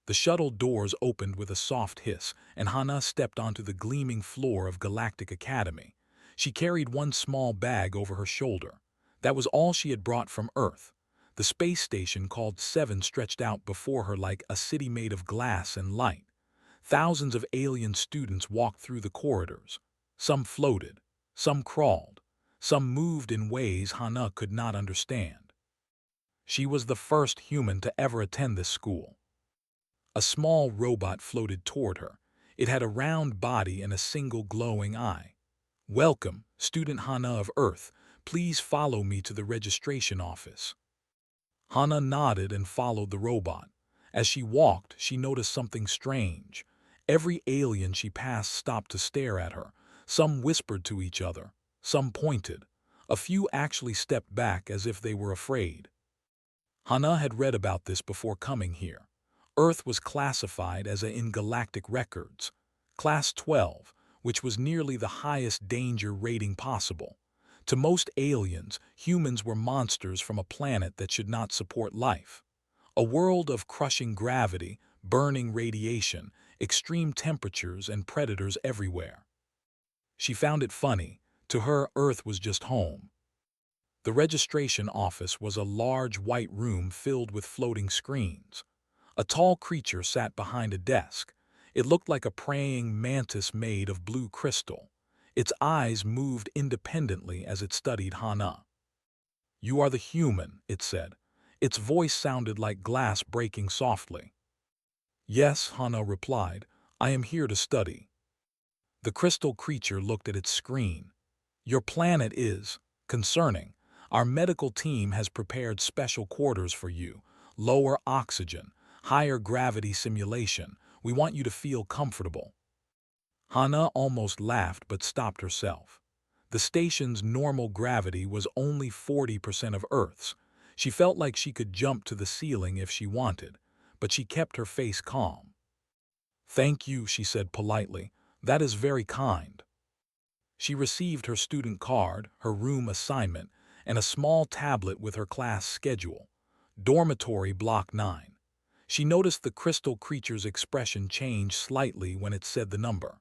The shuttle doors opened with a soft hiss, and Hana stepped onto the gleaming floor of Galactic Academy. She carried one small bag over her shoulder. That was all she had brought from Earth. The space station called Seven stretched out before her like a city made of glass and light. Thousands of alien students walked through the corridors. Some floated, some crawled, some moved in ways Hana could not understand. She was the first human to ever attend this school. A small robot floated toward her. It had a round body and a single glowing eye. "Welcome, student Hana of Earth. Please follow me to the registration office." Hana nodded and followed the robot. As she walked, she noticed something strange. Every alien she passed stopped to stare at her. Some whispered to each other. Some pointed. A few actually stepped back as if they were afraid. Hana had read about this before coming here. Earth was classified as in galactic records, Class 12, which was nearly the highest danger rating possible. To most aliens, humans were monsters from a planet that should not support life. A world of crushing gravity, burning radiation, extreme temperatures, and predators everywhere. She found it funny. To her, Earth was just home. The registration office was a large white room filled with floating screens. A tall creature sat behind a desk. It looked like a praying mantis made of blue crystal. Its eyes moved independently as it studied Hana. "You are the human," it said. Its voice sounded like glass breaking softly. "Yes," Hana replied. "I am here to study." The crystal creature looked at its screen. "Your planet is concerning. Our medical team has prepared special quarters for you. Lower oxygen, higher gravity simulation. We want you to feel comfortable." Hana almost laughed but stopped herself. The station's normal gravity was only 40% of Earth's. She felt like she could jump to the ceiling if she wanted, but she kept her face calm. "Thank you," she said politely. "That is very kind." She received her student card, her room assignment, and a small tablet with her class schedule. Dormitory Block 9. She noticed the crystal creature's expression change slightly when it said the number.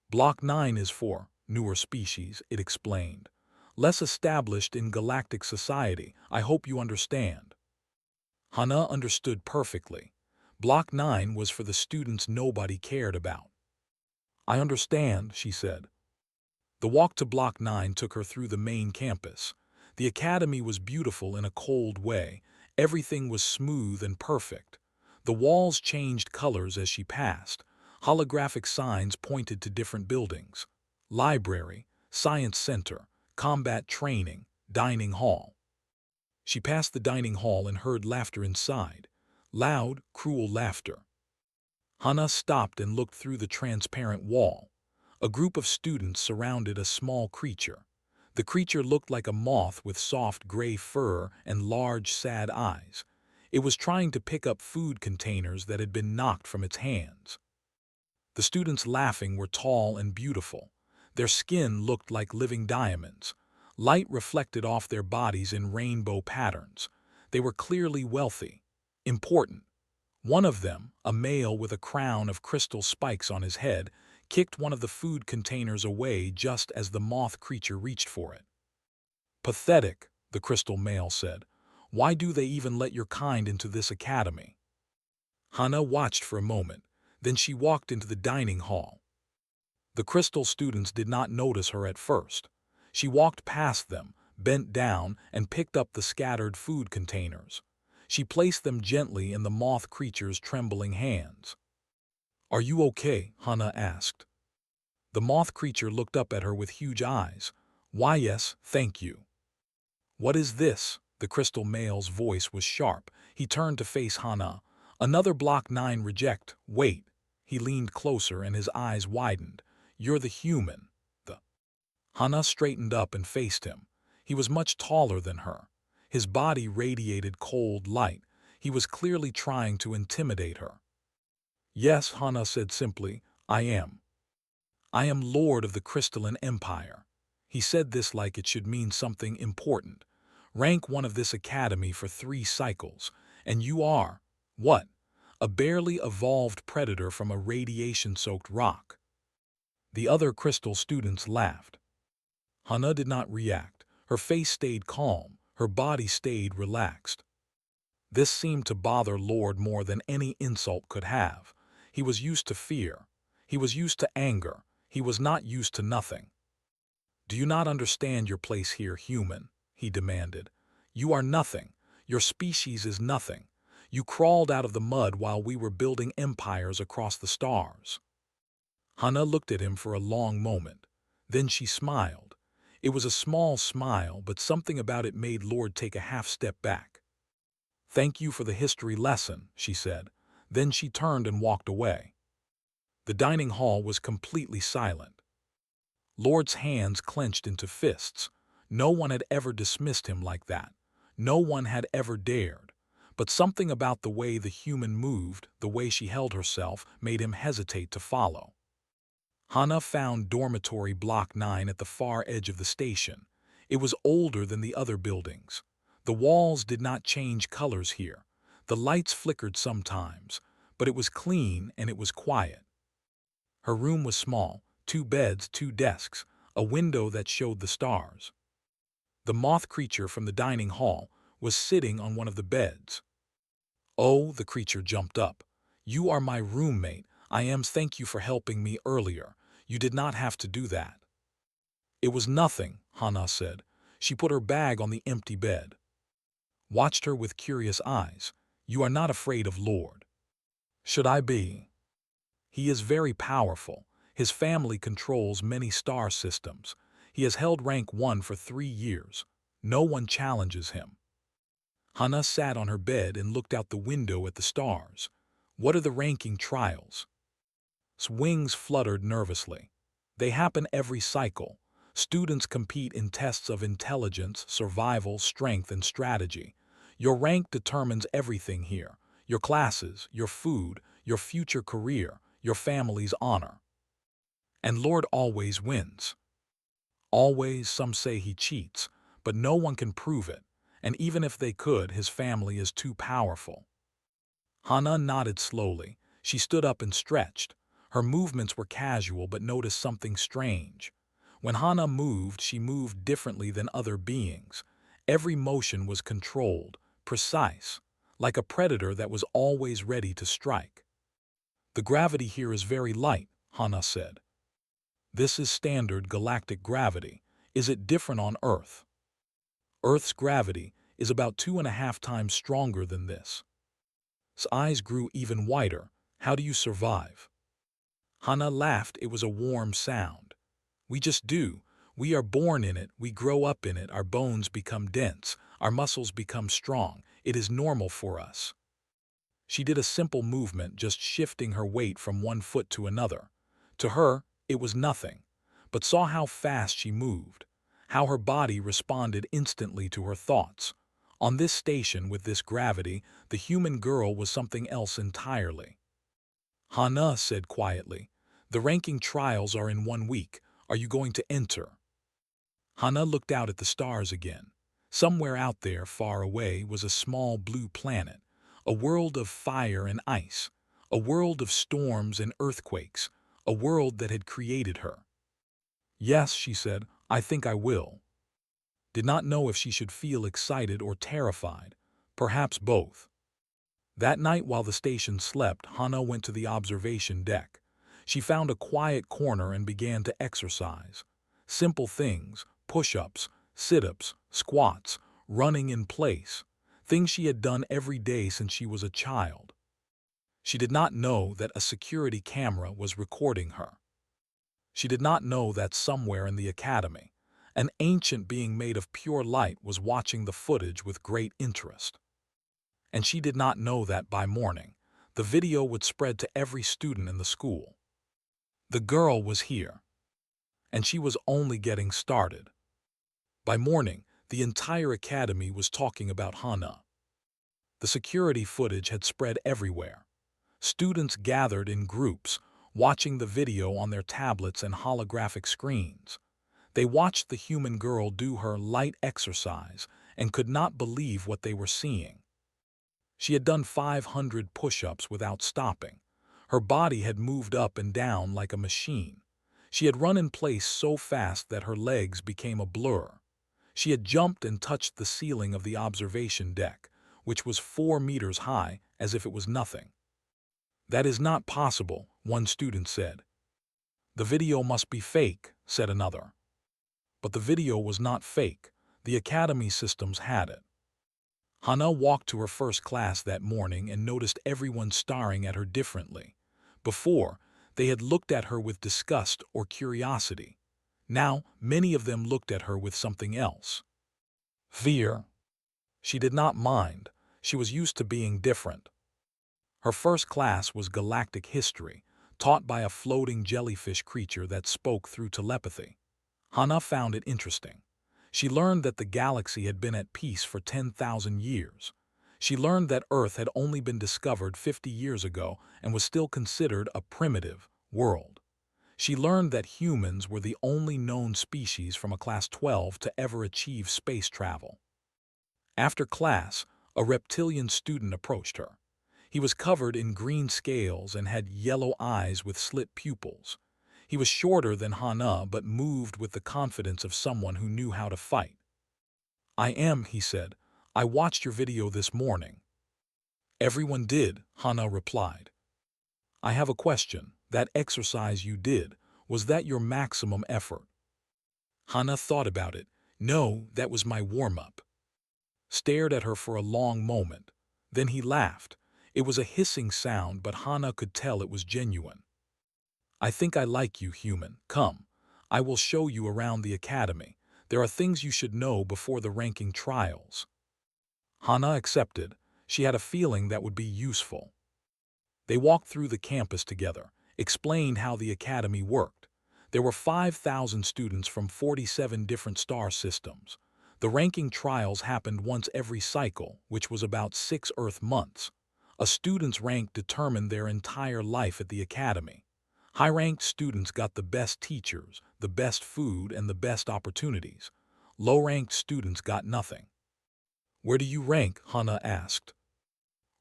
"Block 9 is for newer species," it explained. "Less established in galactic society. I hope you understand." Hana understood perfectly. Block 9 was for the students nobody cared about. "I understand," she said. The walk to Block 9 took her through the main campus. The academy was beautiful in a cold way. Everything was smooth and perfect. The walls changed colors as she passed. Holographic signs pointed to different buildings: library, science center, combat training, dining hall. She passed the dining hall and heard laughter inside. Loud, cruel laughter. Hana stopped and looked through the transparent wall. A group of students surrounded a small creature. The creature looked like a moth with soft gray fur and large, sad eyes. It was trying to pick up food containers that had been knocked from its hands. The students laughing were tall and beautiful. Their skin looked like living diamonds. Light reflected off their bodies in rainbow patterns. They were clearly wealthy, important. One of them, a male with a crown of crystal spikes on his head, kicked one of the food containers away just as the moth creature reached for it. "Pathetic," the crystal male said. "Why do they even let your kind into this academy?" Hana watched for a moment. Then she walked into the dining hall. The crystal students did not notice her at first. She walked past them, bent down, and picked up the scattered food containers. She placed them gently in the moth creature's trembling hands. "Are you okay?" Hana asked. The moth creature looked up at her with huge eyes. "Why, yes, thank you." "What is this?" The crystal male's voice was sharp. He turned to face Hana. "Another Block 9 reject. Wait." He leaned closer and his eyes widened. "You're the human." Hana straightened up and faced him. He was much taller than her. His body radiated cold light. He was clearly trying to intimidate her. "Yes," Hana said simply, "I am. I am Lord of the Crystalline Empire." He said this like it should mean something important. "Rank 1 of this academy for 3 cycles. And you are—" "What?" a barely evolved predator from a radiation-soaked rock. The other crystal students laughed. Hana did not react. Her face stayed calm, her body stayed relaxed. This seemed to bother Lord more than any insult could have. He was used to fear. He was used to anger. He was not used to nothing. "Do you not understand your place here, human?" he demanded. "You are nothing. Your species is nothing. You crawled out of the mud while we were building empires across the stars." Hana looked at him for a long moment. Then she smiled. It was a small smile, but something about it made Lord take a half step back. "Thank you for the history lesson," she said. Then she turned and walked away. The dining hall was completely silent. Lord's hands clenched into fists. No one had ever dismissed him like that. No one had ever dared. But something about the way the human moved, the way she held herself, made him hesitate to follow. Hana found dormitory block 9 at the far edge of the station. It was older than the other buildings. The walls did not change colors here. The lights flickered sometimes, but it was clean and it was quiet. Her room was small, 2 beds, 2 desks, a window that showed the stars. The moth creature from the dining hall was sitting on one of the beds. "Oh," the creature jumped up. "You are my roommate. Thank you for helping me earlier. You did not have to do that." "It was nothing," Hana said. She put her bag on the empty bed. Watched her with curious eyes. "You are not afraid of Lord." "Should I be?" "He is very powerful. His family controls many star systems. He has held rank 1 for 3 years. No one challenges him." Hana sat on her bed and looked out the window at the stars. "What are the ranking trials?" Wings fluttered nervously. "They happen every cycle. Students compete in tests of intelligence, survival, strength, and strategy. Your rank determines everything here. Your classes, your food, your future career, your family's honor. And Lord always wins." "Always," some say he cheats, but no one can prove it, and even if they could, his family is too powerful. Hana nodded slowly. She stood up and stretched. Her movements were casual but noticed something strange. When Hana moved, she moved differently than other beings. Every motion was controlled, precise, like a predator that was always ready to strike. "The gravity here is very light," Hana said. "This is standard galactic gravity. Is it different on Earth?" "Earth's gravity is about 2.5 times stronger than this." His eyes grew even wider. "How do you survive?" Hana laughed. It was a warm sound. "We just do. We are born in it, we grow up in it, our bones become dense, our muscles become strong. It is normal for us." She did a simple movement, just shifting her weight from one foot to another. To her, it was nothing, but saw how fast she moved, how her body responded instantly to her thoughts. On this station, with this gravity, the human girl was something else entirely. Hana said quietly, "The ranking trials are in 1 week. Are you going to enter?" Hana looked out at the stars again. Somewhere out there, far away, was a small blue planet, a world of fire and ice, a world of storms and earthquakes, a world that had created her. "Yes," she said, "I think I will." Did not know if she should feel excited or terrified, perhaps both. That night while the station slept, Hana went to the observation deck. She found a quiet corner and began to exercise. Simple things, push-ups, sit-ups, squats, running in place, things she had done every day since she was a child. She did not know that a security camera was recording her. She did not know that somewhere in the academy, an ancient being made of pure light was watching the footage with great interest. And she did not know that by morning, the video would spread to every student in the school. The girl was here, and she was only getting started. By morning, the entire academy was talking about Hana. The security footage had spread everywhere. Students gathered in groups, watching the video on their tablets and holographic screens. They watched the human girl do her light exercise and could not believe what they were seeing. She had done 500 push-ups without stopping. Her body had moved up and down like a machine. She had run in place so fast that her legs became a blur. She had jumped and touched the ceiling of the observation deck, which was 4 meters high, as if it was nothing. "That is not possible," one student said. "The video must be fake," said another. But the video was not fake. The academy systems had it. Hana walked to her first class that morning and noticed everyone staring at her differently. Before, they had looked at her with disgust or curiosity. Now, many of them looked at her with something else. Fear. She did not mind. She was used to being different. Her first class was Galactic History, taught by a floating jellyfish creature that spoke through telepathy. Hana found it interesting. She learned that the galaxy had been at peace for 10,000 years. She learned that Earth had only been discovered 50 years ago and was still considered a primitive world. She learned that humans were the only known species from a class 12 to ever achieve space travel. After class, a reptilian student approached her. He was covered in green scales and had yellow eyes with slit pupils. He was shorter than Hana but moved with the confidence of someone who knew how to fight. "I am," he said. "I watched your video this morning." "Everyone did," Hana replied. "I have a question. That exercise you did, was that your maximum effort?" Hana thought about it. "No, that was my warm-up." Stared at her for a long moment. Then he laughed. It was a hissing sound, but Hana could tell it was genuine. "I think I like you, human. Come. I will show you around the academy. There are things you should know before the ranking trials." Hana accepted. She had a feeling that would be useful. They walked through the campus together, explained how the academy worked. There were 5,000 students from 47 different star systems. The ranking trials happened once every cycle, which was about 6 Earth months. A student's rank determined their entire life at the academy. High-ranked students got the best teachers, the best food, and the best opportunities. Low-ranked students got nothing. "Where do you rank?" Hana asked.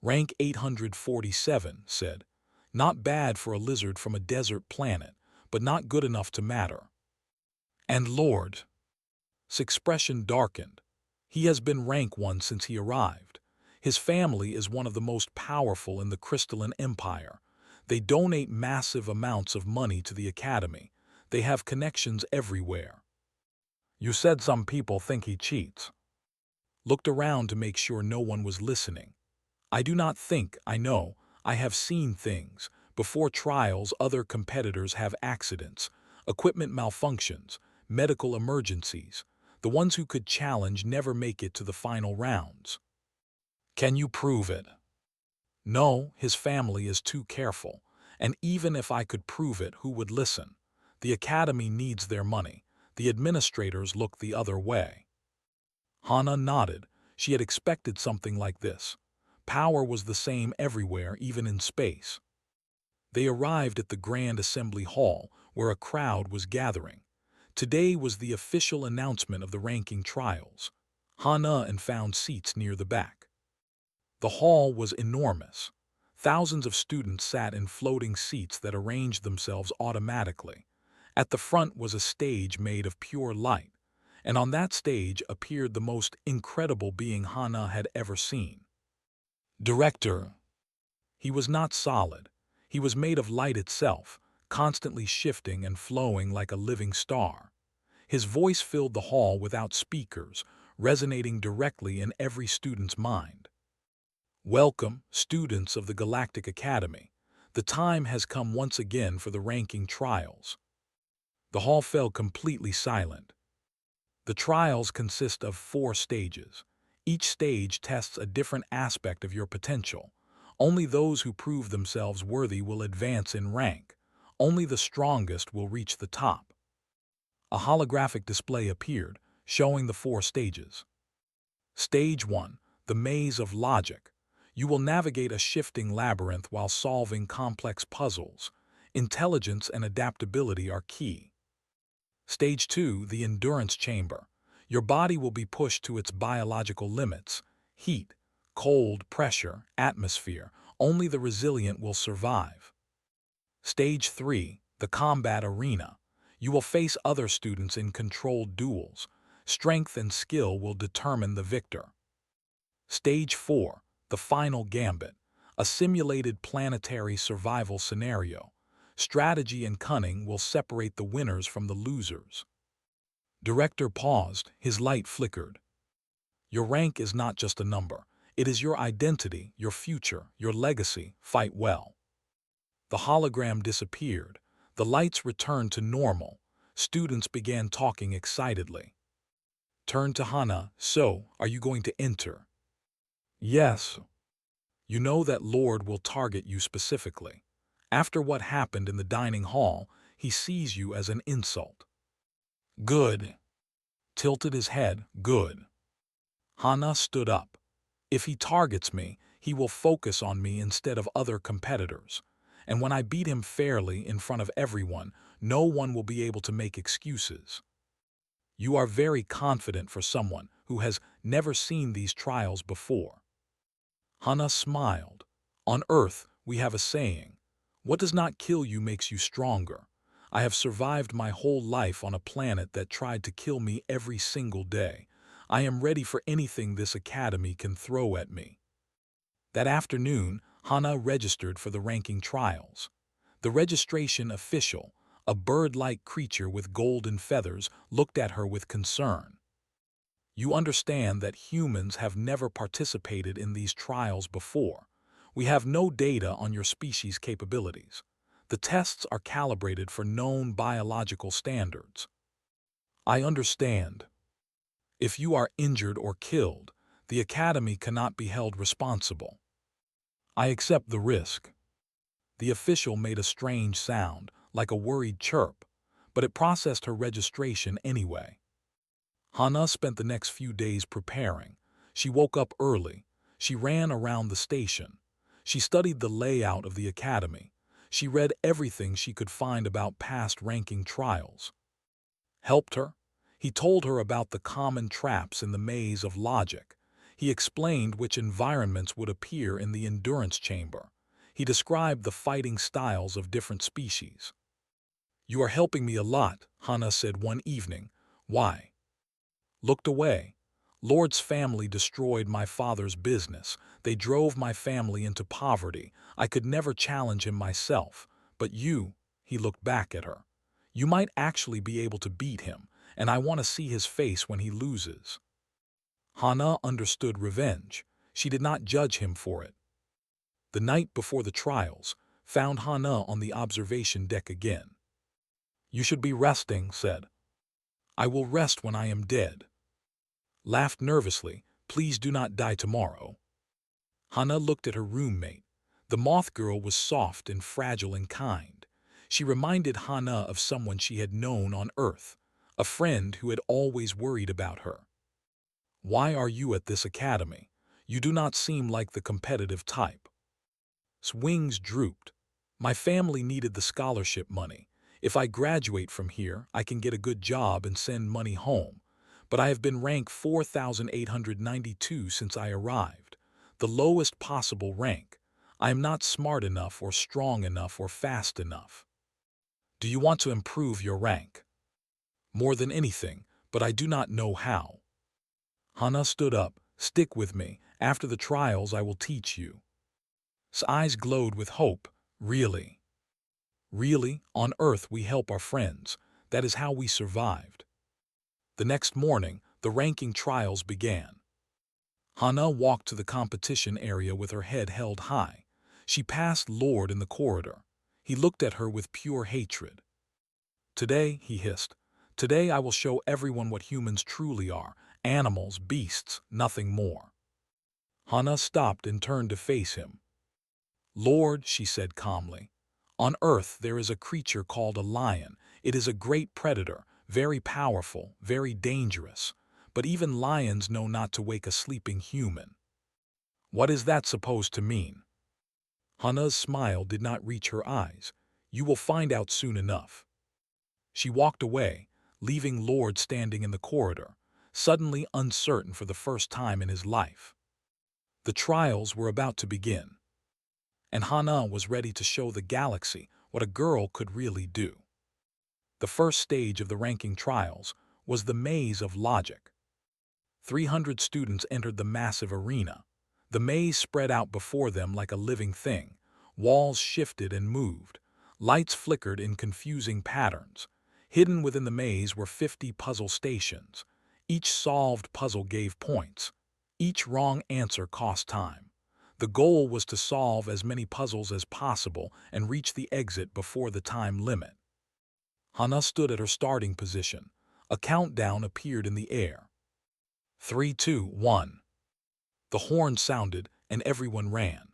"Rank 847, said. "Not bad for a lizard from a desert planet, but not good enough to matter." "And Lord?" His expression darkened. "He has been rank 1 since he arrived. His family is one of the most powerful in the Crystalline Empire. They donate massive amounts of money to the academy. They have connections everywhere." "You said some people think he cheats." Looked around to make sure no one was listening. "I do not think, I know. I have seen things. Before trials, other competitors have accidents, equipment malfunctions, medical emergencies. The ones who could challenge never make it to the final rounds." "Can you prove it?" "No, his family is too careful. And even if I could prove it, who would listen? The academy needs their money. The administrators look the other way." Hana nodded. She had expected something like this. Power was the same everywhere, even in space. They arrived at the Grand Assembly Hall, where a crowd was gathering. Today was the official announcement of the ranking trials. Hana and found seats near the back. The hall was enormous. Thousands of students sat in floating seats that arranged themselves automatically. At the front was a stage made of pure light, and on that stage appeared the most incredible being Hana had ever seen. Director. He was not solid. He was made of light itself, constantly shifting and flowing like a living star. His voice filled the hall without speakers, resonating directly in every student's mind. "Welcome, students of the Galactic Academy. The time has come once again for the ranking trials." The hall fell completely silent. The trials consist of 4 stages. Each stage tests a different aspect of your potential. Only those who prove themselves worthy will advance in rank. Only the strongest will reach the top. A holographic display appeared, showing the 4 stages. Stage 1, the Maze of Logic. You will navigate a shifting labyrinth while solving complex puzzles. Intelligence and adaptability are key. Stage 2, the Endurance Chamber. Your body will be pushed to its biological limits. Heat, cold, pressure, atmosphere. Only the resilient will survive. Stage 3, the combat arena. You will face other students in controlled duels. Strength and skill will determine the victor. Stage 4, the final gambit. A simulated planetary survival scenario. Strategy and cunning will separate the winners from the losers. Director paused, his light flickered. Your rank is not just a number. It is your identity, your future, your legacy. Fight well. The hologram disappeared. The lights returned to normal. Students began talking excitedly. Turned to Hana. So, are you going to enter? Yes. You know that Lord will target you specifically. After what happened in the dining hall, he sees you as an insult. Good. Tilted his head. Good. Hana stood up. If he targets me, he will focus on me instead of other competitors. And when I beat him fairly in front of everyone, no one will be able to make excuses. You are very confident for someone who has never seen these trials before. Hana smiled. On Earth, we have a saying, what does not kill you makes you stronger. I have survived my whole life on a planet that tried to kill me every single day. I am ready for anything this academy can throw at me. That afternoon, Hana registered for the ranking trials. The registration official, a bird-like creature with golden feathers, looked at her with concern. You understand that humans have never participated in these trials before. We have no data on your species' capabilities. The tests are calibrated for known biological standards. I understand. If you are injured or killed, the Academy cannot be held responsible. I accept the risk. The official made a strange sound, like a worried chirp, but it processed her registration anyway. Hana spent the next few days preparing. She woke up early. She ran around the station. She studied the layout of the academy. She read everything she could find about past ranking trials. Helped her? He told her about the common traps in the maze of logic. He explained which environments would appear in the endurance chamber. He described the fighting styles of different species. You are helping me a lot, Hana said one evening. Why? Looked away. Lord's family destroyed my father's business. They drove my family into poverty. I could never challenge him myself. But you, he looked back at her. You might actually be able to beat him, and I want to see his face when he loses. Hana understood revenge. She did not judge him for it. The night before the trials, found Hana on the observation deck again. You should be resting, said. I will rest when I am dead. Laughed nervously, please do not die tomorrow. Hana looked at her roommate. The moth girl was soft and fragile and kind. She reminded Hana of someone she had known on Earth, a friend who had always worried about her. Why are you at this academy? You do not seem like the competitive type. Wings drooped. My family needed the scholarship money. If I graduate from here, I can get a good job and send money home. But I have been ranked 4,892 since I arrived, the lowest possible rank. I am not smart enough or strong enough or fast enough. Do you want to improve your rank? More than anything, but I do not know how. Hana stood up. Stick with me. After the trials, I will teach you. His eyes glowed with hope. Really? Really, on Earth we help our friends. That is how we survived. The next morning, the ranking trials began. Hana walked to the competition area with her head held high. She passed Lord in the corridor. He looked at her with pure hatred. Today, he hissed, today I will show everyone what humans truly are, animals, beasts, nothing more. Hana stopped and turned to face him. Lord, she said calmly, on Earth there is a creature called a lion. It is a great predator, very powerful, very dangerous. But even lions know not to wake a sleeping human. What is that supposed to mean? Hana's smile did not reach her eyes. You will find out soon enough. She walked away, leaving Lord standing in the corridor, suddenly uncertain for the first time in his life. The trials were about to begin, and Hana was ready to show the galaxy what a girl could really do. The first stage of the ranking trials was the maze of logic. 300 students entered the massive arena. The maze spread out before them like a living thing. Walls shifted and moved. Lights flickered in confusing patterns. Hidden within the maze were 50 puzzle stations. Each solved puzzle gave points. Each wrong answer cost time. The goal was to solve as many puzzles as possible and reach the exit before the time limit. Hana stood at her starting position. A countdown appeared in the air. 3, 2, 1. The horn sounded, and everyone ran.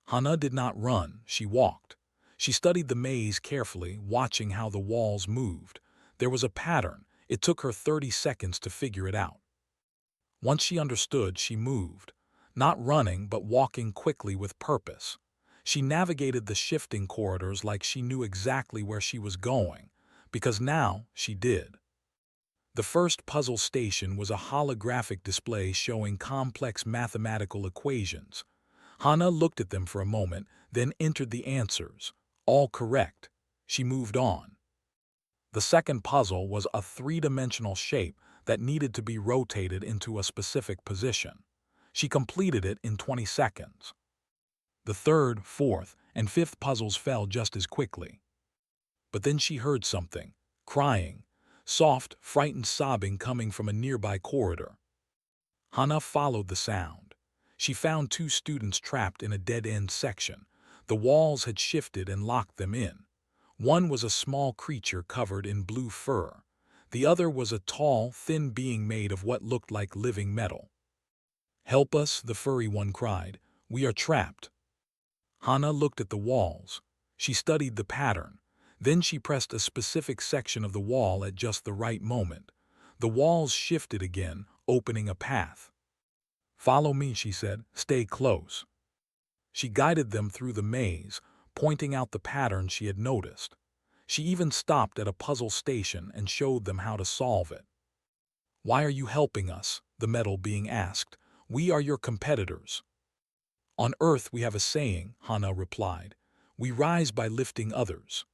Hana did not run, she walked. She studied the maze carefully, watching how the walls moved. There was a pattern. It took her 30 seconds to figure it out. Once she understood, she moved. Not running, but walking quickly with purpose. She navigated the shifting corridors like she knew exactly where she was going, because now she did. The first puzzle station was a holographic display showing complex mathematical equations. Hana looked at them for a moment, then entered the answers. All correct. She moved on. The second puzzle was a three-dimensional shape that needed to be rotated into a specific position. She completed it in 20 seconds. The third, fourth, and fifth puzzles fell just as quickly. But then she heard something, crying, soft, frightened sobbing coming from a nearby corridor. Hana followed the sound. She found 2 students trapped in a dead-end section. The walls had shifted and locked them in. One was a small creature covered in blue fur. The other was a tall, thin being made of what looked like living metal. "Help us," the furry one cried. "We are trapped." Hana looked at the walls. She studied the pattern. Then she pressed a specific section of the wall at just the right moment. The walls shifted again, opening a path. "Follow me," she said. "Stay close." She guided them through the maze, pointing out the pattern she had noticed. She even stopped at a puzzle station and showed them how to solve it. "Why are you helping us?" the metal being asked. "We are your competitors." "On Earth we have a saying," Hana replied. "We rise by lifting others."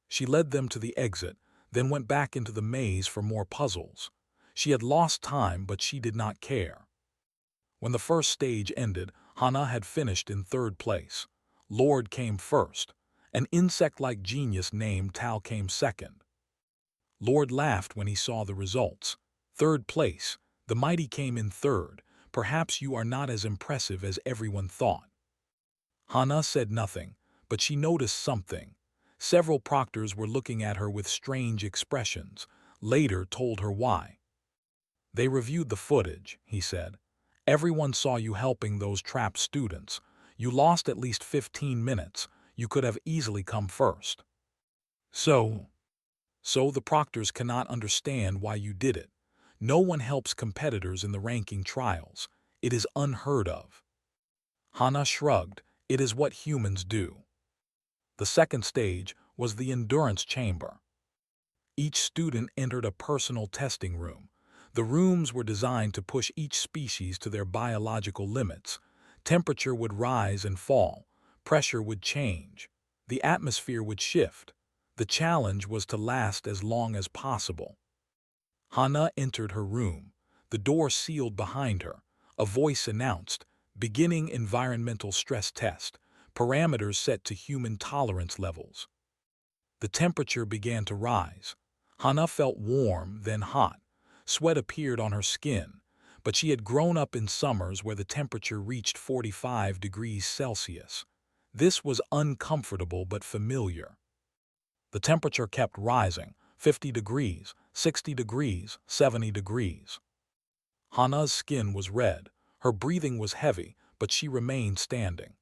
She led them to the exit, then went back into the maze for more puzzles. She had lost time, but she did not care. When the first stage ended, Hana had finished in 3rd place. Lord came first. An insect-like genius named Tal came second. Lord laughed when he saw the results. 3rd place. The mighty came in 3rd. Perhaps you are not as impressive as everyone thought. Hana said nothing, but she noticed something. Several proctors were looking at her with strange expressions. Later told her why. "They reviewed the footage," he said. "Everyone saw you helping those trapped students. You lost at least 15 minutes. You could have easily come first. So the proctors cannot understand why you did it. No one helps competitors in the ranking trials. It is unheard of." Hana shrugged. "It is what humans do." The second stage was the endurance chamber. Each student entered a personal testing room. The rooms were designed to push each species to their biological limits. Temperature would rise and fall. Pressure would change. The atmosphere would shift. The challenge was to last as long as possible. Hana entered her room. The door sealed behind her. A voice announced, "Beginning environmental stress test. Parameters set to human tolerance levels." The temperature began to rise. Hana felt warm, then hot. Sweat appeared on her skin, but she had grown up in summers where the temperature reached 45 degrees Celsius. This was uncomfortable but familiar. The temperature kept rising, 50 degrees, 60 degrees, 70 degrees. Hana's skin was red. Her breathing was heavy, but she remained standing.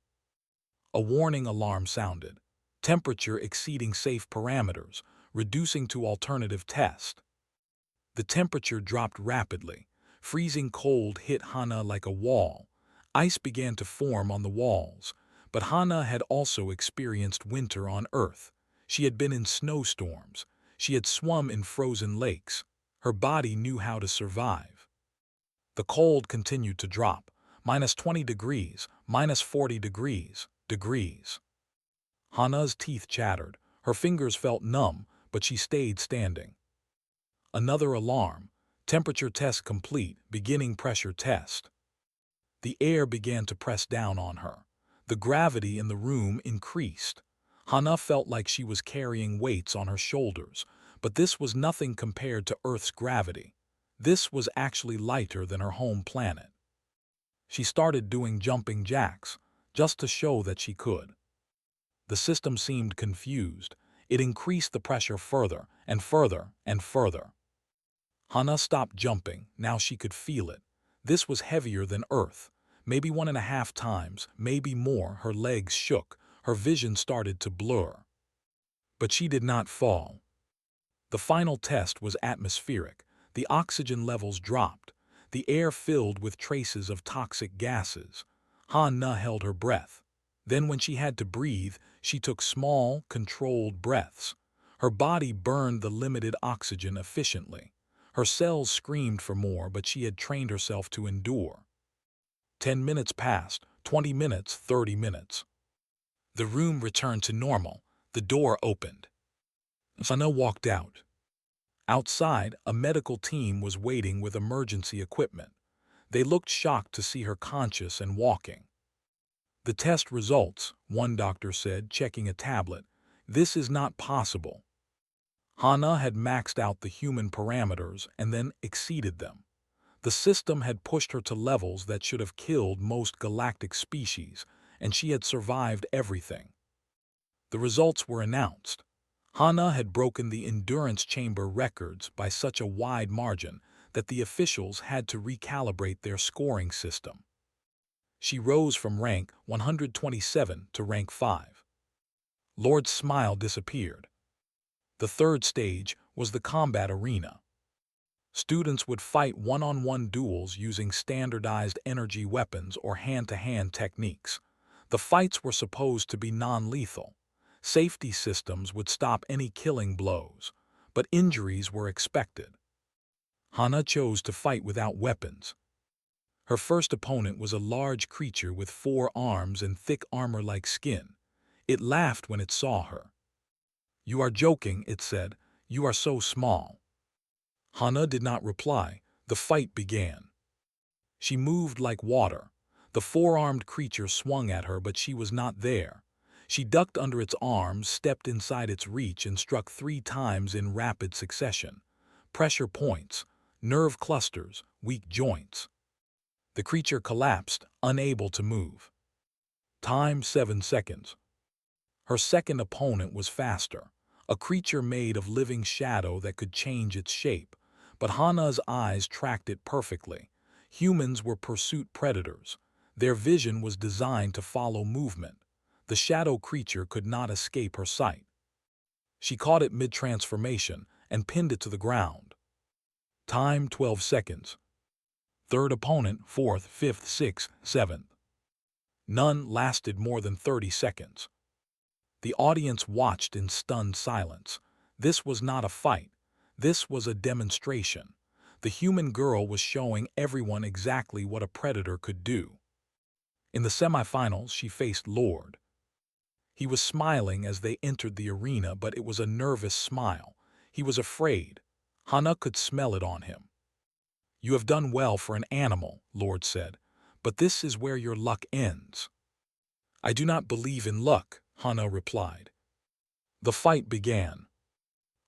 A warning alarm sounded. Temperature exceeding safe parameters, reducing to alternative test. The temperature dropped rapidly. Freezing cold hit Hana like a wall. Ice began to form on the walls. But Hana had also experienced winter on Earth. She had been in snowstorms. She had swum in frozen lakes. Her body knew how to survive. The cold continued to drop. -20 degrees, -40 degrees. Hana's teeth chattered. Her fingers felt numb, but she stayed standing. Another alarm. Temperature test complete, beginning pressure test. The air began to press down on her. The gravity in the room increased. Hana felt like she was carrying weights on her shoulders, but this was nothing compared to Earth's gravity. This was actually lighter than her home planet. She started doing jumping jacks, just to show that she could. The system seemed confused. It increased the pressure further and further and further. Hana stopped jumping. Now she could feel it. This was heavier than Earth. Maybe 1.5 times, maybe more. Her legs shook. Her vision started to blur. But she did not fall. The final test was atmospheric. The oxygen levels dropped. The air filled with traces of toxic gases. Hana held her breath. Then when she had to breathe, she took small, controlled breaths. Her body burned the limited oxygen efficiently. Her cells screamed for more, but she had trained herself to endure. 10 minutes passed, 20 minutes, 30 minutes. The room returned to normal. The door opened. Hana walked out. Outside, a medical team was waiting with emergency equipment. They looked shocked to see her conscious and walking. "The test results," one doctor said, checking a tablet. "This is not possible." Hana had maxed out the human parameters and then exceeded them. The system had pushed her to levels that should have killed most galactic species, and she had survived everything. The results were announced. Hana had broken the endurance chamber records by such a wide margin that the officials had to recalibrate their scoring system. She rose from rank 127 to rank 5. Lord's smile disappeared. The third stage was the combat arena. Students would fight one-on-one duels using standardized energy weapons or hand-to-hand techniques. The fights were supposed to be non-lethal. Safety systems would stop any killing blows, but injuries were expected. Hana chose to fight without weapons. Her first opponent was a large creature with 4 arms and thick armor-like skin. It laughed when it saw her. "You are joking," it said. "You are so small." Hana did not reply. The fight began. She moved like water. The 4-armed creature swung at her, but she was not there. She ducked under its arms, stepped inside its reach, and struck 3 times in rapid succession. Pressure points, nerve clusters, weak joints. The creature collapsed, unable to move. Time 7 seconds. Her second opponent was faster, a creature made of living shadow that could change its shape. But Hana's eyes tracked it perfectly. Humans were pursuit predators. Their vision was designed to follow movement. The shadow creature could not escape her sight. She caught it mid-transformation and pinned it to the ground. Time 12 seconds. Third opponent, fourth, fifth, sixth, seventh. None lasted more than 30 seconds. The audience watched in stunned silence. This was not a fight. This was a demonstration. The human girl was showing everyone exactly what a predator could do. In the semifinals, she faced Lord. He was smiling as they entered the arena, but it was a nervous smile. He was afraid. Hana could smell it on him. "You have done well for an animal," Lord said, "but this is where your luck ends." "I do not believe in luck," Hana replied. The fight began.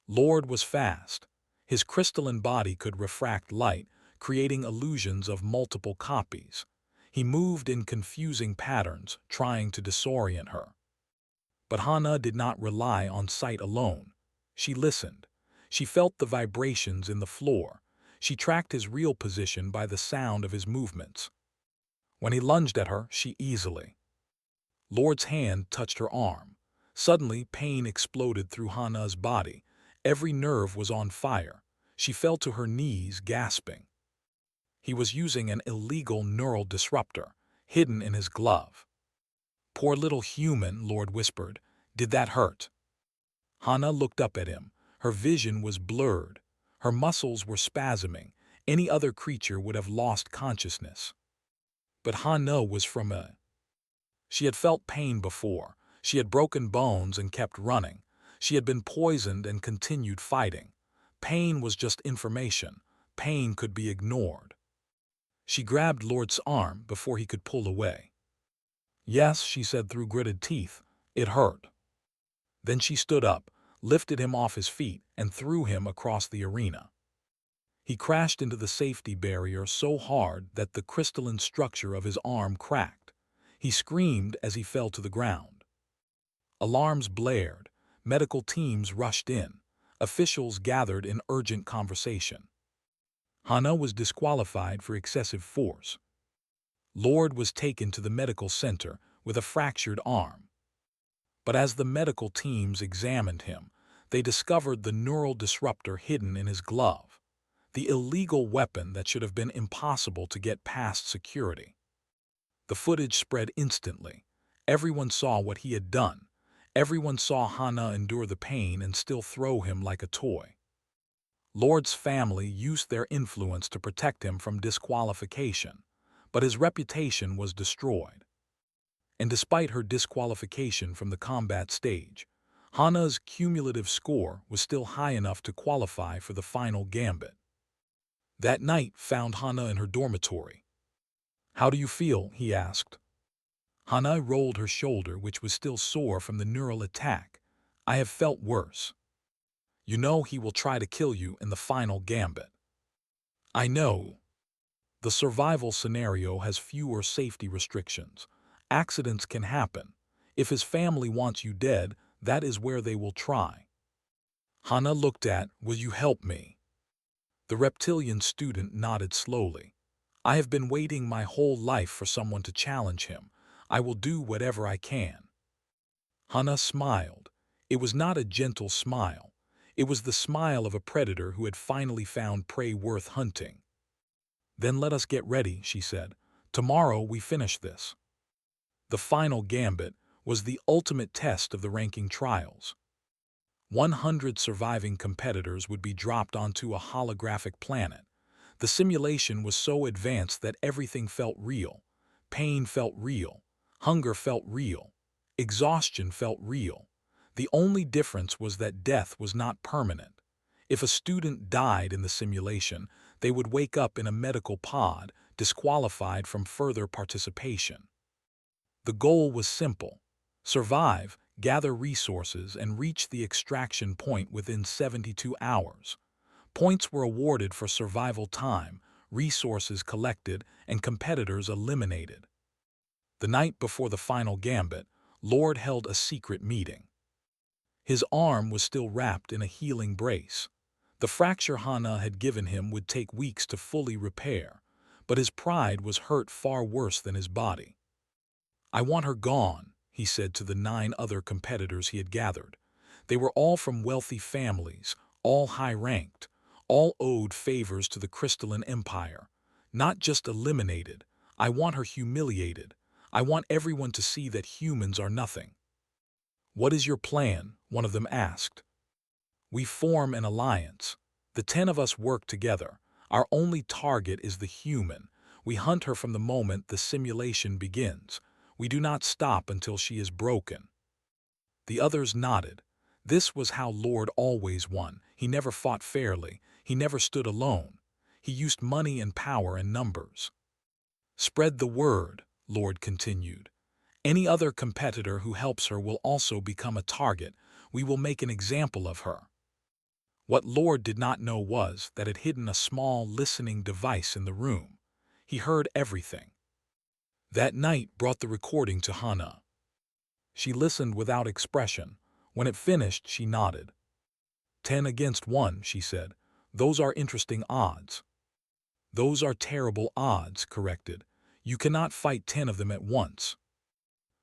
Lord was fast. His crystalline body could refract light, creating illusions of multiple copies. He moved in confusing patterns, trying to disorient her. But Hana did not rely on sight alone. She listened. She felt the vibrations in the floor. She tracked his real position by the sound of his movements. When he lunged at her, she easily. Lord's hand touched her arm. Suddenly, pain exploded through Hana's body. Every nerve was on fire. She fell to her knees, gasping. He was using an illegal neural disruptor, hidden in his glove. "Poor little human," Lord whispered. "Did that hurt?" Hana looked up at him. Her vision was blurred. Her muscles were spasming. Any other creature would have lost consciousness. but Hana was from a... She had felt pain before. She had broken bones and kept running. She had been poisoned and continued fighting. Pain was just information. Pain could be ignored. She grabbed Lord's arm before he could pull away. "Yes," she said through gritted teeth. "It hurt." Then she stood up, lifted him off his feet, and threw him across the arena. He crashed into the safety barrier so hard that the crystalline structure of his arm cracked. He screamed as he fell to the ground. Alarms blared. Medical teams rushed in. Officials gathered in urgent conversation. Hana was disqualified for excessive force. Lord was taken to the medical center with a fractured arm. But as the medical teams examined him, they discovered the neural disruptor hidden in his glove, the illegal weapon that should have been impossible to get past security. The footage spread instantly. Everyone saw what he had done. Everyone saw Hana endure the pain and still throw him like a toy. Lord's family used their influence to protect him from disqualification, but his reputation was destroyed. And despite her disqualification from the combat stage, Hana's cumulative score was still high enough to qualify for the final gambit. That night found Hana in her dormitory. "How do you feel?" he asked. Hana rolled her shoulder, which was still sore from the neural attack. "I have felt worse. You know he will try to kill you in the final gambit." "I know. The survival scenario has fewer safety restrictions. Accidents can happen. If his family wants you dead, that is where they will try." Hana looked at, "Will you help me?" The reptilian student nodded slowly. "I have been waiting my whole life for someone to challenge him. I will do whatever I can." Hana smiled. It was not a gentle smile. It was the smile of a predator who had finally found prey worth hunting. "Then let us get ready," she said. "Tomorrow we finish this." The final gambit was the ultimate test of the ranking trials. 100 surviving competitors would be dropped onto a holographic planet. The simulation was so advanced that everything felt real. Pain felt real. Hunger felt real. Exhaustion felt real. The only difference was that death was not permanent. If a student died in the simulation, they would wake up in a medical pod, disqualified from further participation. The goal was simple: survive, gather resources, and reach the extraction point within 72 hours. Points were awarded for survival time, resources collected, and competitors eliminated. The night before the final gambit, Lord held a secret meeting. His arm was still wrapped in a healing brace. The fracture Hana had given him would take weeks to fully repair, but his pride was hurt far worse than his body. "I want her gone," he said to the 9 other competitors he had gathered. They were all from wealthy families, all high-ranked, all owed favors to the Crystalline Empire. "Not just eliminated. I want her humiliated. I want everyone to see that humans are nothing." "What is your plan?" one of them asked. "We form an alliance. The 10 of us work together. Our only target is the human. We hunt her from the moment the simulation begins. We do not stop until she is broken." The others nodded. This was how Lord always won. He never fought fairly. He never stood alone. He used money and power and numbers. "Spread the word," Lord continued. "Any other competitor who helps her will also become a target. We will make an example of her." What Lord did not know was that it hidden a small listening device in the room. He heard everything. That night brought the recording to Hana. She listened without expression. When it finished, she nodded. 10 against 1, she said. "Those are interesting odds." "Those are terrible odds," corrected. "You cannot fight 10 of them at once."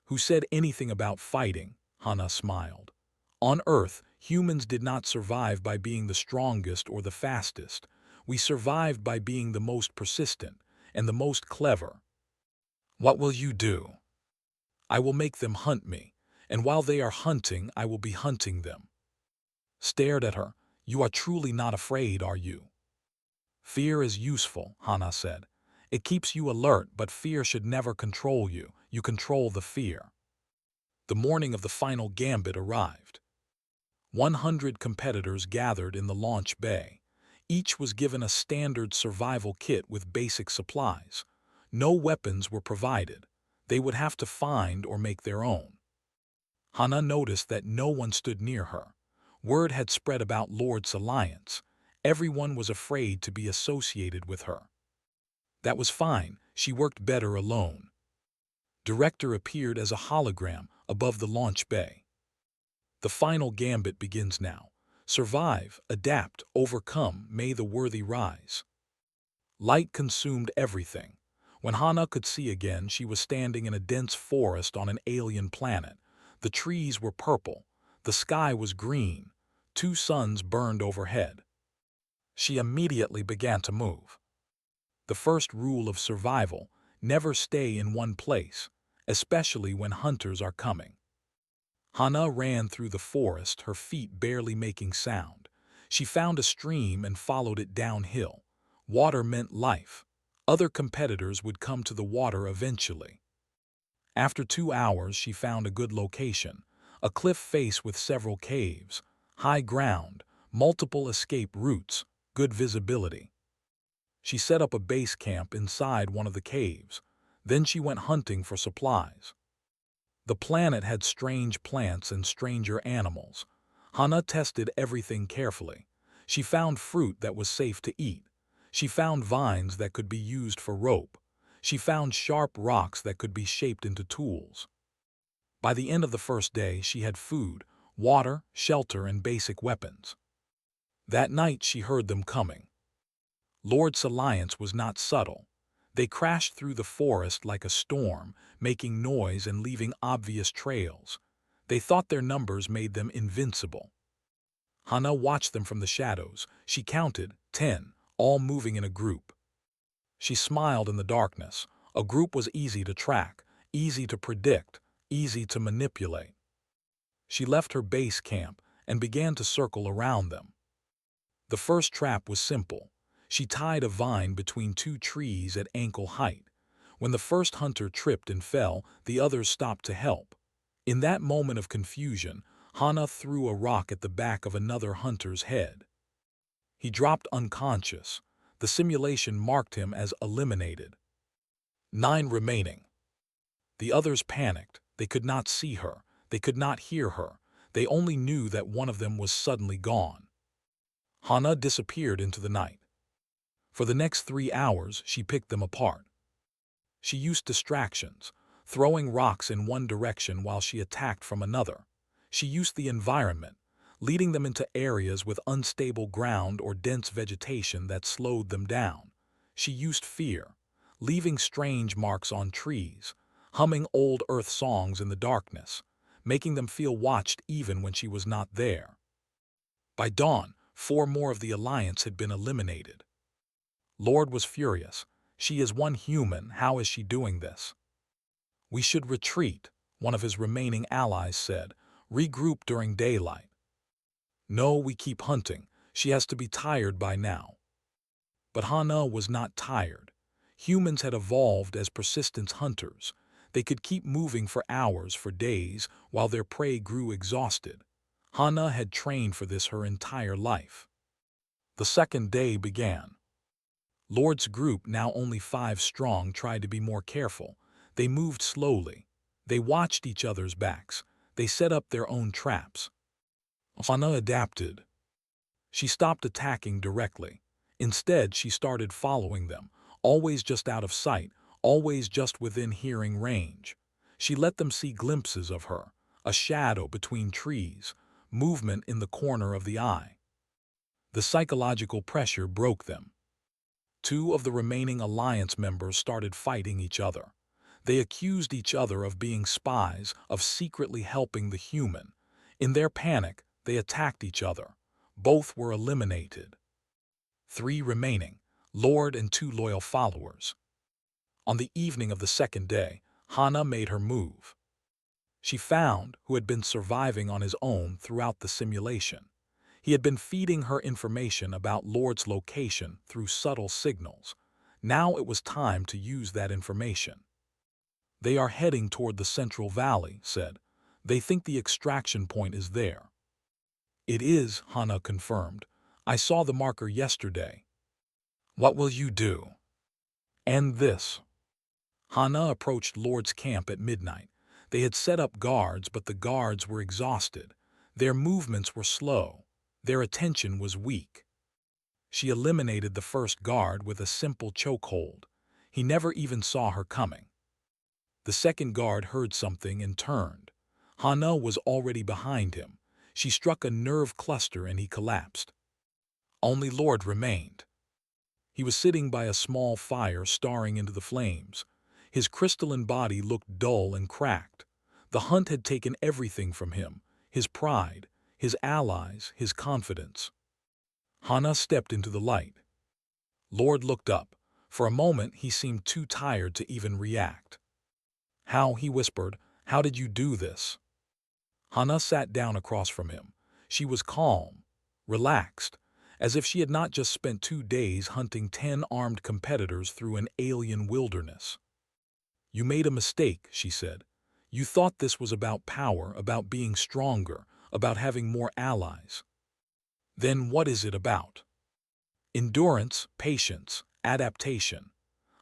"Who said anything about fighting?" Hana smiled. "On Earth, humans did not survive by being the strongest or the fastest. We survived by being the most persistent and the most clever." "What will you do?" "I will make them hunt me, and while they are hunting, I will be hunting them." Stared at her. "You are truly not afraid, are you?" "Fear is useful," Hana said. It keeps you alert, but fear should never control you. You control the fear. The morning of the final gambit arrived. 100 competitors gathered in the launch bay. Each was given a standard survival kit with basic supplies. No weapons were provided. They would have to find or make their own. Hana noticed that no one stood near her. Word had spread about Lord's alliance. Everyone was afraid to be associated with her. That was fine. She worked better alone. Director appeared as a hologram above the launch bay. The final gambit begins now. Survive, adapt, overcome, may the worthy rise. Light consumed everything. When Hana could see again, she was standing in a dense forest on an alien planet. The trees were purple. The sky was green. 2 suns burned overhead. She immediately began to move. The first rule of survival: never stay in one place, especially when hunters are coming. Hana ran through the forest, her feet barely making sound. She found a stream and followed it downhill. Water meant life. Other competitors would come to the water eventually. After 2 hours, she found a good location, a cliff face with several caves, high ground, multiple escape routes, good visibility. She set up a base camp inside one of the caves. Then she went hunting for supplies. The planet had strange plants and stranger animals. Hana tested everything carefully. She found fruit that was safe to eat. She found vines that could be used for rope. She found sharp rocks that could be shaped into tools. By the end of the first day, she had food, water, shelter, and basic weapons. That night, she heard them coming. Lord's alliance was not subtle. They crashed through the forest like a storm, making noise and leaving obvious trails. They thought their numbers made them invincible. Hana watched them from the shadows. She counted 10, all moving in a group. She smiled in the darkness. A group was easy to track, easy to predict, easy to manipulate. She left her base camp and began to circle around them. The first trap was simple. She tied a vine between 2 trees at ankle height. When the first hunter tripped and fell, the others stopped to help. In that moment of confusion, Hana threw a rock at the back of another hunter's head. He dropped unconscious. The simulation marked him as eliminated. 9 remaining. The others panicked. They could not see her. They could not hear her. They only knew that one of them was suddenly gone. Hana disappeared into the night. For the next 3 hours, she picked them apart. She used distractions, throwing rocks in one direction while she attacked from another. She used the environment, leading them into areas with unstable ground or dense vegetation that slowed them down. She used fear, leaving strange marks on trees, humming old earth songs in the darkness, making them feel watched even when she was not there. By dawn, 4 more of the alliance had been eliminated. Lord was furious. She is one human. How is she doing this? We should retreat, one of his remaining allies said. Regroup during daylight. No, we keep hunting. She has to be tired by now. But Hana was not tired. Humans had evolved as persistent hunters. They could keep moving for hours, for days, while their prey grew exhausted. Hana had trained for this her entire life. The second day began. Lord's group, now only 5 strong, tried to be more careful. They moved slowly. They watched each other's backs. They set up their own traps. Hana adapted. She stopped attacking directly. Instead, she started following them, always just out of sight, always just within hearing range. She let them see glimpses of her, a shadow between trees, movement in the corner of the eye. The psychological pressure broke them. 2 of the remaining alliance members started fighting each other. They accused each other of being spies, of secretly helping the human. In their panic, they attacked each other. Both were eliminated. 3 remaining, Lord and 2 loyal followers. On the evening of the second day, Hana made her move. She found who had been surviving on his own throughout the simulation. He had been feeding her information about Lord's location through subtle signals. Now it was time to use that information. They are heading toward the Central Valley, said. They think the extraction point is there. It is, Hana confirmed. I saw the marker yesterday. What will you do? End this. Hana approached Lord's camp at midnight. They had set up guards, but the guards were exhausted. Their movements were slow. Their attention was weak. She eliminated the first guard with a simple chokehold. He never even saw her coming. The second guard heard something and turned. Hana was already behind him. She struck a nerve cluster and he collapsed. Only Lord remained. He was sitting by a small fire staring into the flames. His crystalline body looked dull and cracked. The hunt had taken everything from him, his pride, his allies, his confidence. Hana stepped into the light. Lord looked up. For a moment he seemed too tired to even react. How, he whispered, how did you do this? Hana sat down across from him. She was calm, relaxed, as if she had not just spent 2 days hunting 10 armed competitors through an alien wilderness. You made a mistake, she said. You thought this was about power, about being stronger, about having more allies. Then what is it about? Endurance, patience, adaptation.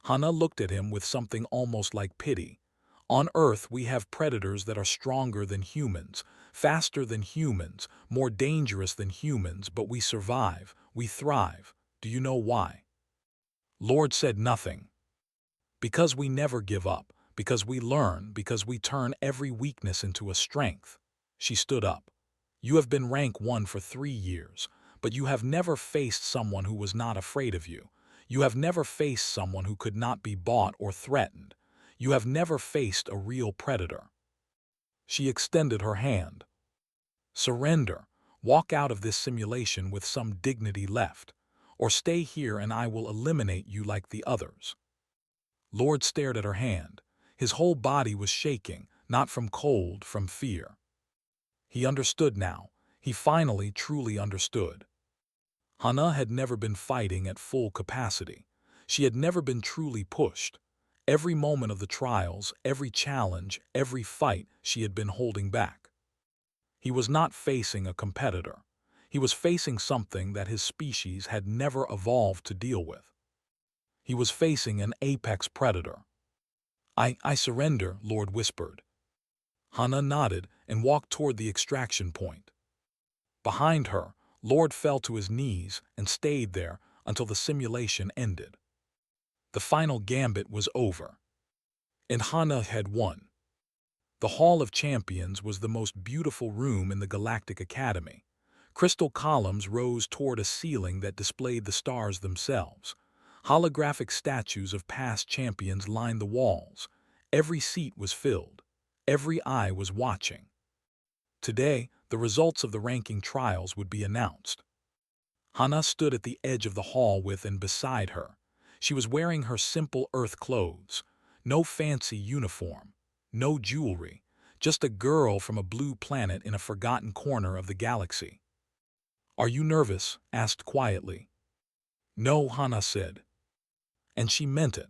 Hana looked at him with something almost like pity. On Earth, we have predators that are stronger than humans, faster than humans, more dangerous than humans, but we survive, we thrive. Do you know why? Lord said nothing. Because we never give up, because we learn, because we turn every weakness into a strength. She stood up. You have been rank 1 for 3 years, but you have never faced someone who was not afraid of you. You have never faced someone who could not be bought or threatened. You have never faced a real predator. She extended her hand. Surrender. Walk out of this simulation with some dignity left, or stay here and I will eliminate you like the others. Lord stared at her hand. His whole body was shaking, not from cold, from fear. He understood now. He finally truly understood. Hana had never been fighting at full capacity. She had never been truly pushed. Every moment of the trials, every challenge, every fight, she had been holding back. He was not facing a competitor. He was facing something that his species had never evolved to deal with. He was facing an apex predator. I surrender, Lord whispered. Hana nodded and walked toward the extraction point. Behind her, Lord fell to his knees and stayed there until the simulation ended. The final gambit was over, and Hana had won. The Hall of Champions was the most beautiful room in the Galactic Academy. Crystal columns rose toward a ceiling that displayed the stars themselves. Holographic statues of past champions lined the walls. Every seat was filled. Every eye was watching. Today, the results of the ranking trials would be announced. Hana stood at the edge of the hall with and beside her. She was wearing her simple Earth clothes. No fancy uniform. No jewelry. Just a girl from a blue planet in a forgotten corner of the galaxy. Are you nervous? Asked quietly. No, Hana said. And she meant it.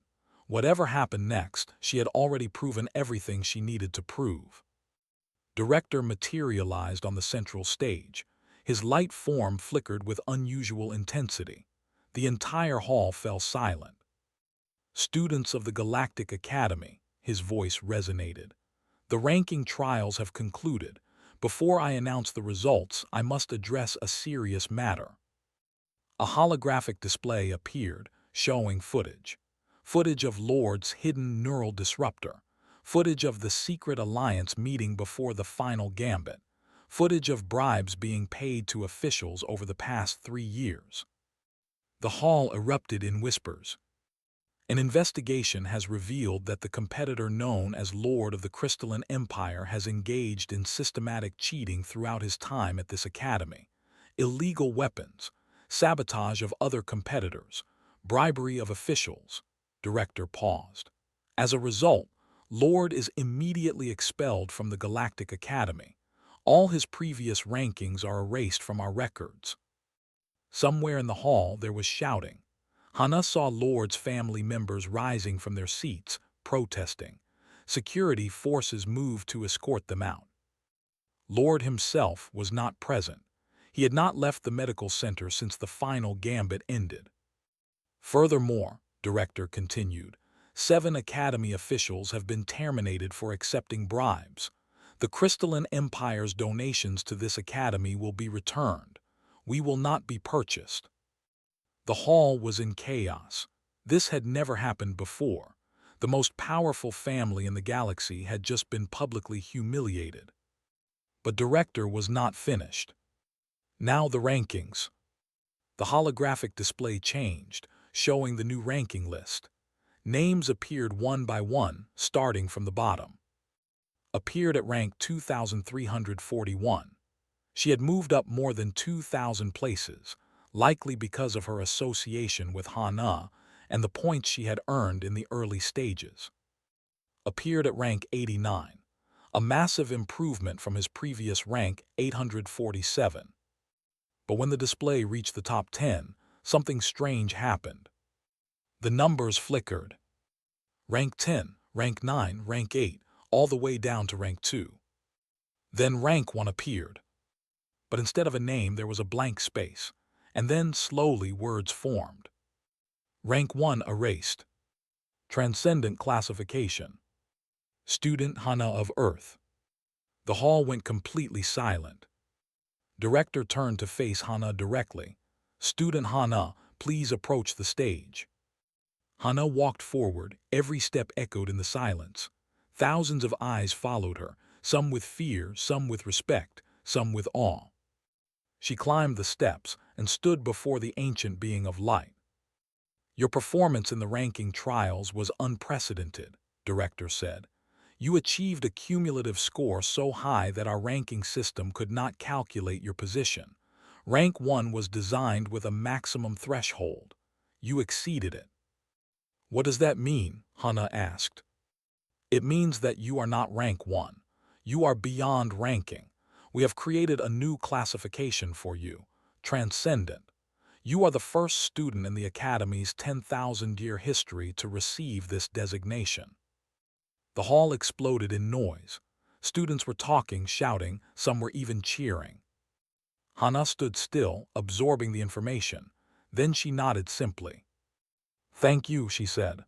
Whatever happened next, she had already proven everything she needed to prove. Director materialized on the central stage. His light form flickered with unusual intensity. The entire hall fell silent. Students of the Galactic Academy, his voice resonated. The ranking trials have concluded. Before I announce the results, I must address a serious matter. A holographic display appeared, showing footage. Footage of Lord's hidden neural disruptor. Footage of the secret alliance meeting before the final gambit. Footage of bribes being paid to officials over the past 3 years. The hall erupted in whispers. An investigation has revealed that the competitor known as Lord of the Crystalline Empire has engaged in systematic cheating throughout his time at this academy. Illegal weapons, sabotage of other competitors, bribery of officials. Director paused. As a result, Lord is immediately expelled from the Galactic Academy. All his previous rankings are erased from our records. Somewhere in the hall there was shouting. Hana saw Lord's family members rising from their seats, protesting. Security forces moved to escort them out. Lord himself was not present. He had not left the medical center since the final gambit ended. Furthermore, Director continued, 7 Academy officials have been terminated for accepting bribes. The Crystalline Empire's donations to this academy will be returned. We will not be purchased. The hall was in chaos. This had never happened before. The most powerful family in the galaxy had just been publicly humiliated. But Director was not finished. Now the rankings. The holographic display changed, showing the new ranking list. Names appeared one by one, starting from the bottom. Appeared at rank 2,341. She had moved up more than 2,000 places, likely because of her association with Hana and the points she had earned in the early stages. Appeared at rank 89, a massive improvement from his previous rank 847. But when the display reached the top 10, something strange happened. The numbers flickered. Rank 10, rank 9, rank 8, all the way down to rank 2. Then rank 1 appeared. But instead of a name, there was a blank space, and then slowly words formed. Rank 1 erased. Transcendent classification. Student Hana of Earth. The hall went completely silent. Director turned to face Hana directly. Student Hana, please approach the stage. Hana walked forward, every step echoed in the silence. Thousands of eyes followed her, some with fear, some with respect, some with awe. She climbed the steps and stood before the ancient being of light. Your performance in the ranking trials was unprecedented, Director said. You achieved a cumulative score so high that our ranking system could not calculate your position. Rank 1 was designed with a maximum threshold. You exceeded it. What does that mean? Hana asked. It means that you are not rank 1. You are beyond ranking. We have created a new classification for you, Transcendent. You are the first student in the Academy's 10,000-year history to receive this designation. The hall exploded in noise. Students were talking, shouting, some were even cheering. Hana stood still, absorbing the information. Then she nodded simply. Thank you, she said.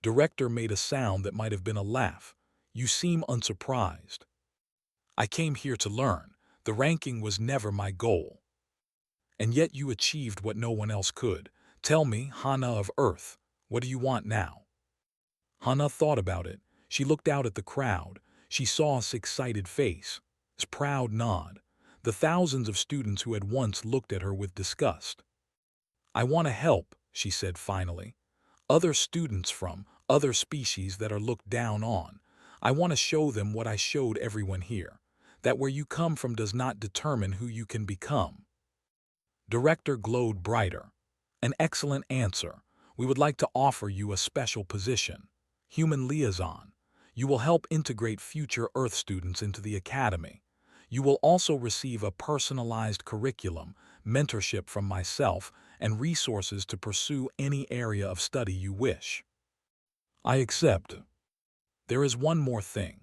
Director made a sound that might have been a laugh. You seem unsurprised. I came here to learn. The ranking was never my goal. And yet you achieved what no one else could. Tell me, Hana of Earth, what do you want now? Hana thought about it. She looked out at the crowd. She saw his excited face, his proud nod, the thousands of students who had once looked at her with disgust. I want to help, she said finally. Other students from other species that are looked down on. I want to show them what I showed everyone here, that where you come from does not determine who you can become. Director glowed brighter. An excellent answer. We would like to offer you a special position, Human Liaison. You will help integrate future Earth students into the Academy. You will also receive a personalized curriculum, mentorship from myself, and resources to pursue any area of study you wish. I accept. There is one more thing.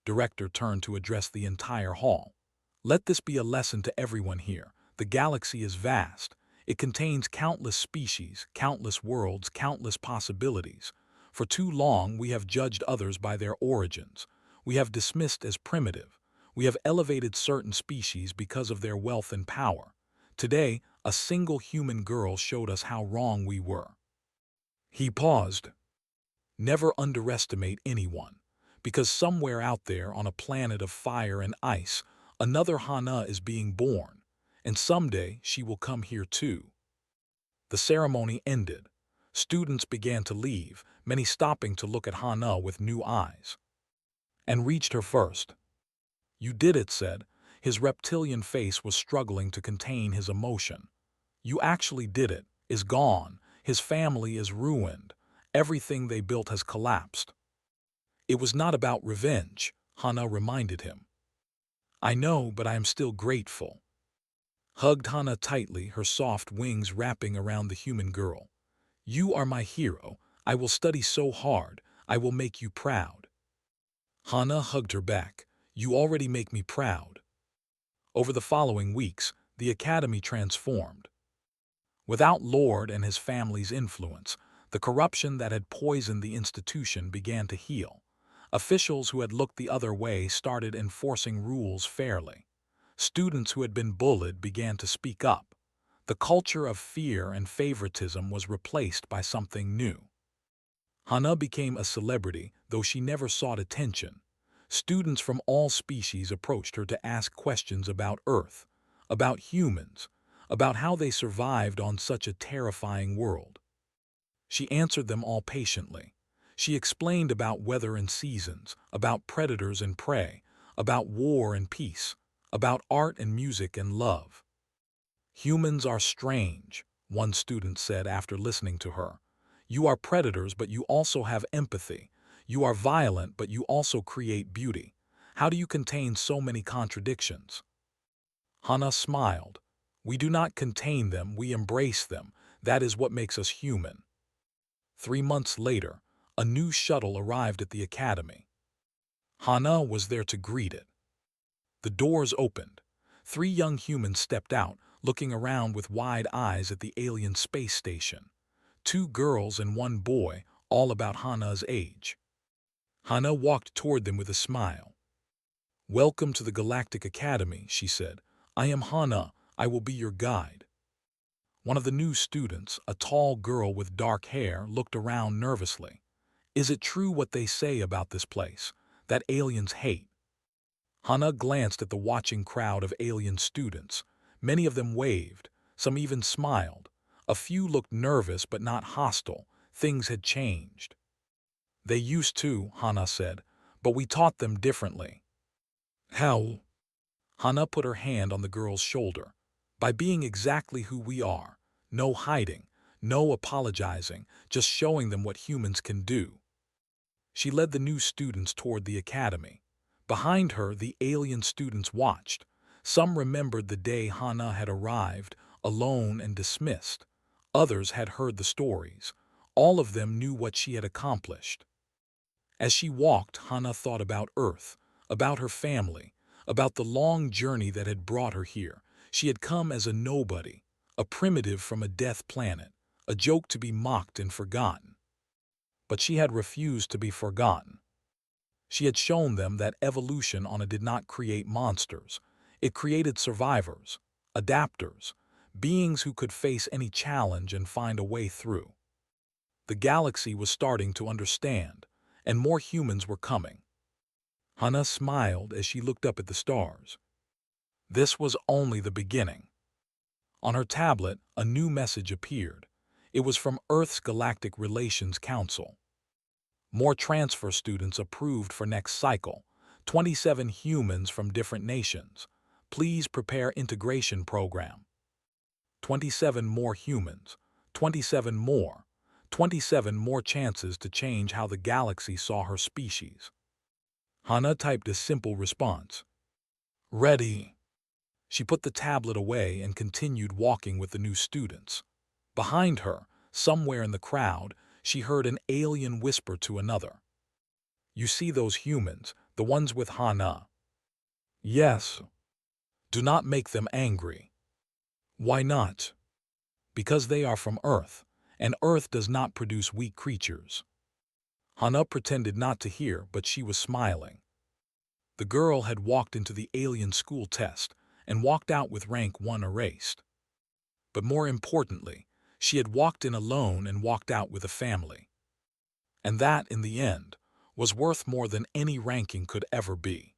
Director turned to address the entire hall. Let this be a lesson to everyone here. The galaxy is vast. It contains countless species, countless worlds, countless possibilities. For too long, we have judged others by their origins. We have dismissed as primitive. We have elevated certain species because of their wealth and power. Today, a single human girl showed us how wrong we were. He paused. Never underestimate anyone, because somewhere out there on a planet of fire and ice, another Hana is being born, and someday she will come here too. The ceremony ended. Students began to leave, many stopping to look at Hana with new eyes. And reached her first. You did it, said. His reptilian face was struggling to contain his emotion. You actually did it, is gone. His family is ruined. Everything they built has collapsed. It was not about revenge, Hana reminded him. I know, but I am still grateful. Hugged Hana tightly, her soft wings wrapping around the human girl. You are my hero. I will study so hard. I will make you proud. Hana hugged her back. You already make me proud. Over the following weeks, the academy transformed. Without Lord and his family's influence, the corruption that had poisoned the institution began to heal. Officials who had looked the other way started enforcing rules fairly. Students who had been bullied began to speak up. The culture of fear and favoritism was replaced by something new. Hana became a celebrity, though she never sought attention. Students from all species approached her to ask questions about Earth, about humans, about how they survived on such a terrifying world. She answered them all patiently. She explained about weather and seasons, about predators and prey, about war and peace, about art and music and love. Humans are strange, one student said after listening to her. You are predators, but you also have empathy. You are violent, but you also create beauty. How do you contain so many contradictions? Hana smiled. We do not contain them, we embrace them. That is what makes us human. 3 months later, a new shuttle arrived at the academy. Hana was there to greet it. The doors opened. 3 young humans stepped out, looking around with wide eyes at the alien space station. 2 girls and 1 boy, all about Hana's age. Hana walked toward them with a smile. Welcome to the Galactic Academy, she said. I am Hana. I will be your guide. One of the new students, a tall girl with dark hair, looked around nervously. Is it true what they say about this place, that aliens hate? Hana glanced at the watching crowd of alien students. Many of them waved, some even smiled. A few looked nervous but not hostile. Things had changed. They used to, Hana said, but we taught them differently. How? Hana put her hand on the girl's shoulder. By being exactly who we are. No hiding, no apologizing, just showing them what humans can do. She led the new students toward the academy. Behind her, the alien students watched. Some remembered the day Hana had arrived, alone and dismissed. Others had heard the stories. All of them knew what she had accomplished. As she walked, Hana thought about Earth, about her family, about the long journey that had brought her here. She had come as a nobody, a primitive from a death planet, a joke to be mocked and forgotten. But she had refused to be forgotten. She had shown them that evolution on it did not create monsters. It created survivors, adapters, beings who could face any challenge and find a way through. The galaxy was starting to understand, and more humans were coming. Hana smiled as she looked up at the stars. This was only the beginning. On her tablet, a new message appeared. It was from Earth's Galactic Relations Council. More transfer students approved for next cycle. 27 humans from different nations. Please prepare integration program. 27 more humans. 27 more. 27 more chances to change how the galaxy saw her species. Hana typed a simple response. Ready. She put the tablet away and continued walking with the new students. Behind her, somewhere in the crowd, she heard an alien whisper to another. You see those humans, the ones with Hana? Yes. Do not make them angry. Why not? Because they are from Earth, and Earth does not produce weak creatures. Hana pretended not to hear, but she was smiling. The girl had walked into the alien school test and walked out with rank 1 erased. But more importantly, she had walked in alone and walked out with a family. And that, in the end, was worth more than any ranking could ever be.